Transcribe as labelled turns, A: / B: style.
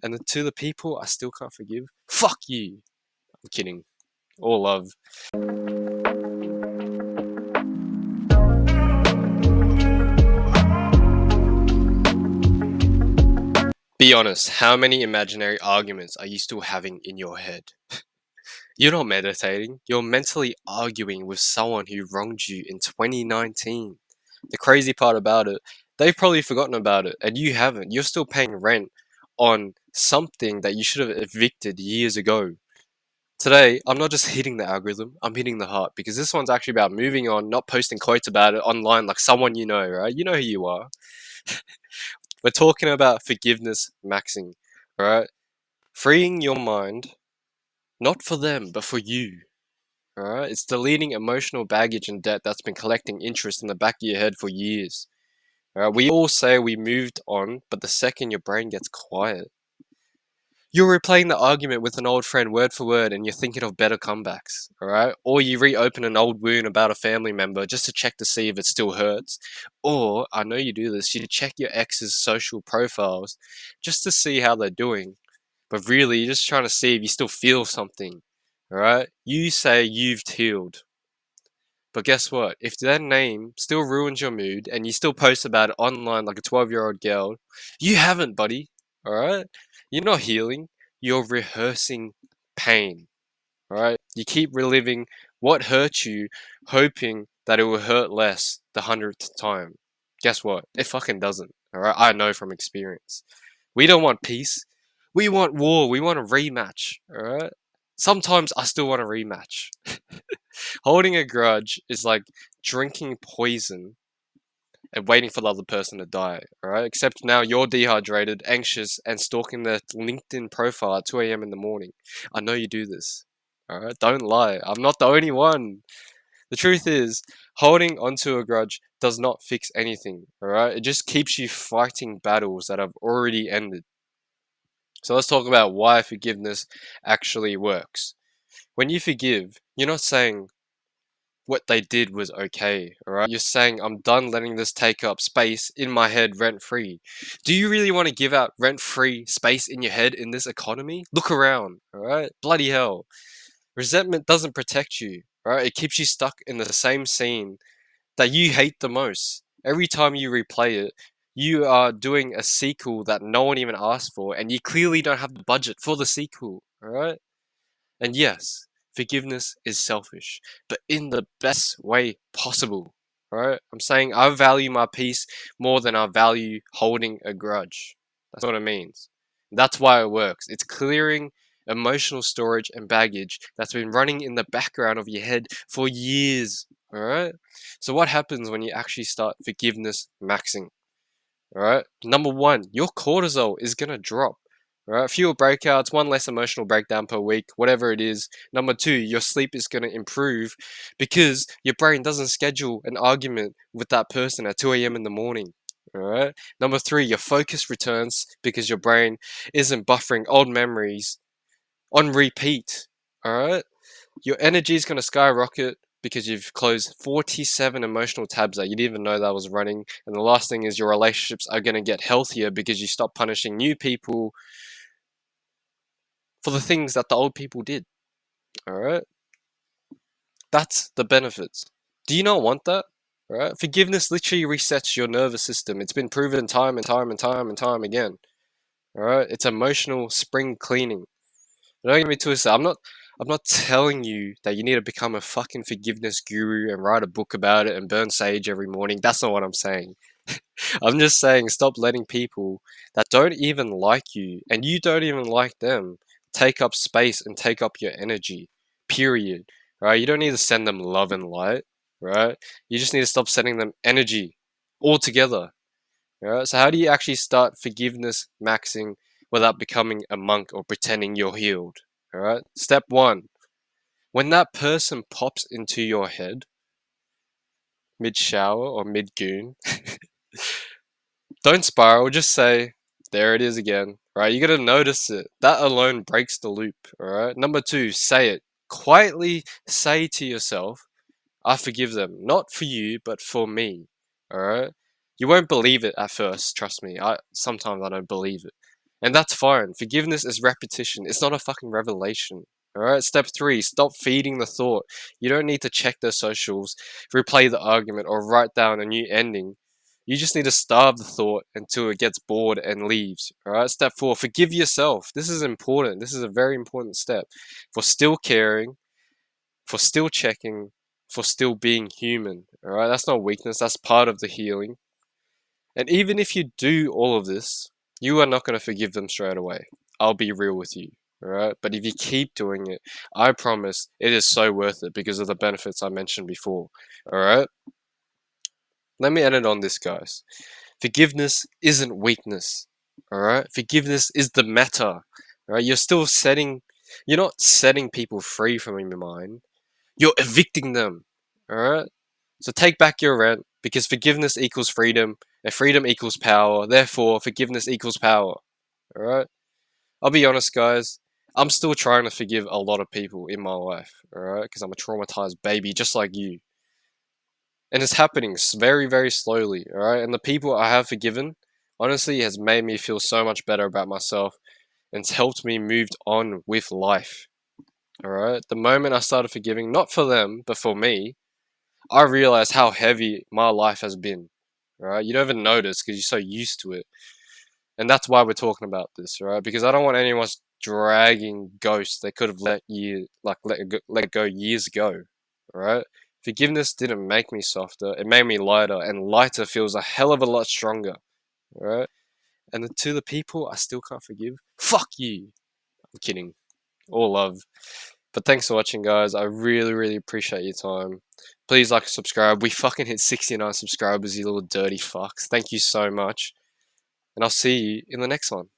A: And to the people I still can't forgive, fuck you. I'm kidding. All love. Be honest, how many imaginary arguments are you still having in your head? You're not meditating, you're mentally arguing with someone who wronged you in 2019. The crazy part about it, they've probably forgotten about it, and you haven't. You're still paying rent on something that you should have evicted years ago. Today, I'm not just hitting the algorithm, I'm hitting the heart because this one's actually about moving on, not posting quotes about it online like someone you know, right? You know who you are. We're talking about forgiveness maxing, right? Freeing your mind, not for them, but for you. Alright? It's deleting emotional baggage and debt that's been collecting interest in the back of your head for years. Alright? We all say we moved on, but the second your brain gets quiet, you're replaying the argument with an old friend word for word and you're thinking of better comebacks. Alright? Or you reopen an old wound about a family member just to check to see if it still hurts. Or, I know you do this, you check your ex's social profiles just to see how they're doing. But really, you're just trying to see if you still feel something. Alright? You say you've healed. But guess what? If their name still ruins your mood and you still post about it online like a 12-year-old girl, you haven't, buddy. Alright? You're not healing. You're rehearsing pain. Alright? You keep reliving what hurt you, hoping that it will hurt less the 100th time. Guess what? It fucking doesn't. Alright? I know from experience. We don't want peace. We want war. We want a rematch. Alright? Sometimes I still want a rematch. Holding a grudge is like drinking poison and waiting for the other person to die, alright? Except now you're dehydrated, anxious, and stalking their LinkedIn profile at 2 a.m. in the morning. I know you do this, alright? Don't lie. I'm not the only one. The truth is, holding onto a grudge does not fix anything, alright? It just keeps you fighting battles that have already ended. So let's talk about why forgiveness actually works. When you forgive, you're not saying, what they did was okay, alright? You're saying, I'm done letting this take up space in my head rent free. Do you really want to give out rent free space in your head in this economy? Look around, alright? Bloody hell. Resentment doesn't protect you, alright? It keeps you stuck in the same scene that you hate the most. Every time you replay it, you are doing a sequel that no one even asked for, and you clearly don't have the budget for the sequel, alright? And yes, forgiveness is selfish, but in the best way possible. Right? I'm saying I value my peace more than I value holding a grudge. That's what it means. That's why it works. It's clearing emotional storage and baggage that's been running in the background of your head for years. Alright? So, what happens when you actually start forgiveness maxing? Alright? Number one, your cortisol is going to drop. Right? Fewer breakouts, one less emotional breakdown per week, whatever it is. Number two, your sleep is going to improve because your brain doesn't schedule an argument with that person at 2 a.m. in the morning. All right. Number three, your focus returns because your brain isn't buffering old memories on repeat. All right. Your energy is going to skyrocket because you've closed 47 emotional tabs that you didn't even know that was running. And the last thing is your relationships are going to get healthier because you stop punishing new people for the things that the old people did. Alright? That's the benefits. Do you not want that? Alright? Forgiveness literally resets your nervous system. It's been proven time and time and time and time again. Alright? It's emotional spring cleaning. Don't get me twisted. I'm not telling you that you need to become a fucking forgiveness guru and write a book about it and burn sage every morning. That's not what I'm saying. I'm just saying stop letting people that don't even like you and you don't even like them take up space and take up your energy. Period. Right? You don't need to send them love and light. Right? You just need to stop sending them energy altogether. Right? So how do you actually start forgiveness maxing without becoming a monk or pretending you're healed? All right. Step one: when that person pops into your head mid shower or mid goon, don't spiral. Just say, "There it is again." Right? You gotta notice it. That alone breaks the loop. All right. Number two: say it quietly. Say to yourself, "I forgive them, not for you, but for me." All right. You won't believe it at first. Trust me. I sometimes I don't believe it. And that's fine. Forgiveness is repetition. It's not a fucking revelation. Alright? Step 3, stop feeding the thought. You don't need to check their socials, replay the argument, or write down a new ending. You just need to starve the thought until it gets bored and leaves. Alright? Step 4, forgive yourself. This is important. This is a very important step. For still caring, for still checking, for still being human. Alright? That's not weakness, that's part of the healing. And even if you do all of this, you are not going to forgive them straight away. I'll be real with you. Alright? But if you keep doing it, I promise it is so worth it because of the benefits I mentioned before. Alright? Let me end it on this, guys. Forgiveness isn't weakness. Alright? Forgiveness is the meta. Alright? You're not setting people free from your mind. You're evicting them. Alright? So take back your rent because forgiveness equals freedom and freedom equals power. Therefore, forgiveness equals power. Alright? I'll be honest, guys. I'm still trying to forgive a lot of people in my life. Alright? Because I'm a traumatized baby just like you. And it's happening very, very slowly. Alright? And the people I have forgiven, honestly, has made me feel so much better about myself and it's helped me move on with life. Alright? The moment I started forgiving, not for them, but for me, I realized how heavy my life has been. Right? You don't even notice because you're so used to it. And that's why we're talking about this, right? Because I don't want anyone dragging ghosts they could have let go years ago. Right? Forgiveness didn't make me softer, it made me lighter, and lighter feels a hell of a lot stronger. Right? And to the people I still can't forgive, fuck you. I'm kidding. All love. But thanks for watching, guys. I really, really appreciate your time. Please like and subscribe. We fucking hit 69 subscribers, you little dirty fucks. Thank you so much. And I'll see you in the next one.